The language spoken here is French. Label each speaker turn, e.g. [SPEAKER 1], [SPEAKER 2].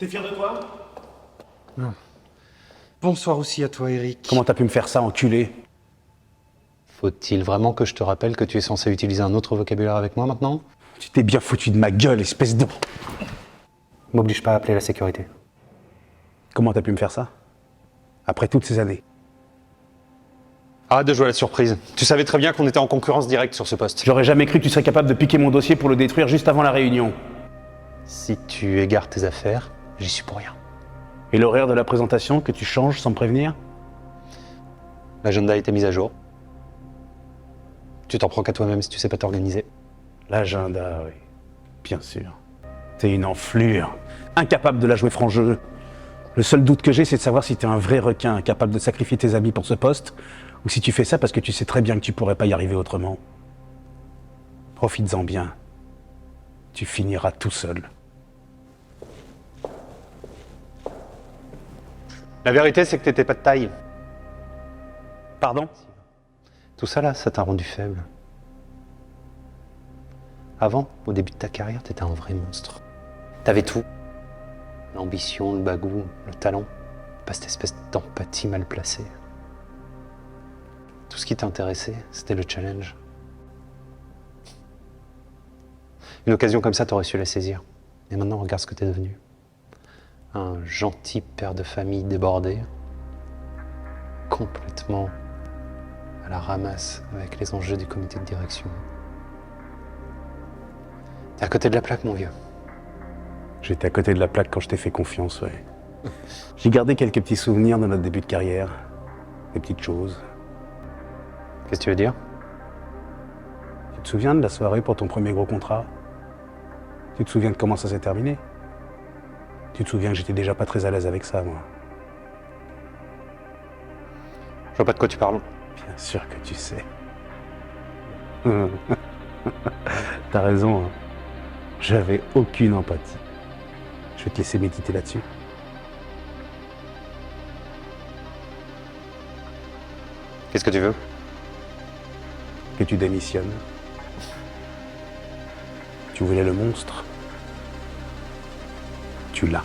[SPEAKER 1] T'es fier de toi?
[SPEAKER 2] Bonsoir aussi à toi, Eric.
[SPEAKER 1] Comment t'as pu me faire ça, enculé?
[SPEAKER 2] Faut-il vraiment que je te rappelle que tu es censé utiliser un autre vocabulaire avec moi maintenant?
[SPEAKER 1] Tu t'es bien foutu de ma gueule, espèce de...
[SPEAKER 2] M'oblige pas à appeler la sécurité.
[SPEAKER 1] Comment t'as pu me faire ça? Après toutes ces années.
[SPEAKER 2] Arrête de jouer à la surprise. Tu savais très bien qu'on était en concurrence directe sur ce poste.
[SPEAKER 1] J'aurais jamais cru que tu serais capable de piquer mon dossier pour le détruire juste avant la réunion.
[SPEAKER 2] Si tu égares tes affaires, j'y suis pour rien.
[SPEAKER 1] Et l'horaire de la présentation que tu changes sans me prévenir?
[SPEAKER 2] L'agenda a été mis à jour. Tu t'en prends qu'à toi-même si tu sais pas t'organiser.
[SPEAKER 1] L'agenda, oui. Bien sûr. T'es une enflure. Incapable de la jouer franc jeu. Le seul doute que j'ai, c'est de savoir si t'es un vrai requin, capable de sacrifier tes amis pour ce poste, ou si tu fais ça parce que tu sais très bien que tu pourrais pas y arriver autrement. Profites-en bien. Tu finiras tout seul.
[SPEAKER 2] La vérité, c'est que t'étais pas de taille.
[SPEAKER 1] Pardon?
[SPEAKER 2] Tout ça là, ça t'a rendu faible. Avant, au début de ta carrière, t'étais un vrai monstre. T'avais tout. L'ambition, le bagou, le talent. Pas cette espèce d'empathie mal placée. Tout ce qui t'intéressait, c'était le challenge. Une occasion comme ça, t'aurais su la saisir. Et maintenant, regarde ce que t'es devenu. Un gentil père de famille débordé. Complètement à la ramasse avec les enjeux du comité de direction. T'es à côté de la plaque, mon vieux.
[SPEAKER 1] J'étais à côté de la plaque quand je t'ai fait confiance, ouais. J'ai gardé quelques petits souvenirs de notre début de carrière. Des petites choses.
[SPEAKER 2] Qu'est-ce que tu veux dire?
[SPEAKER 1] Tu te souviens de la soirée pour ton premier gros contrat? Tu te souviens de comment ça s'est terminé? Tu te souviens que j'étais déjà pas très à l'aise avec ça, moi?
[SPEAKER 2] Je vois pas de quoi tu parles.
[SPEAKER 1] Bien sûr que tu sais. T'as raison, hein. J'avais aucune empathie. Je vais te laisser méditer là-dessus.
[SPEAKER 2] Qu'est-ce que tu veux?
[SPEAKER 1] Que tu démissionnes. Tu voulais le monstre? Tu l'as.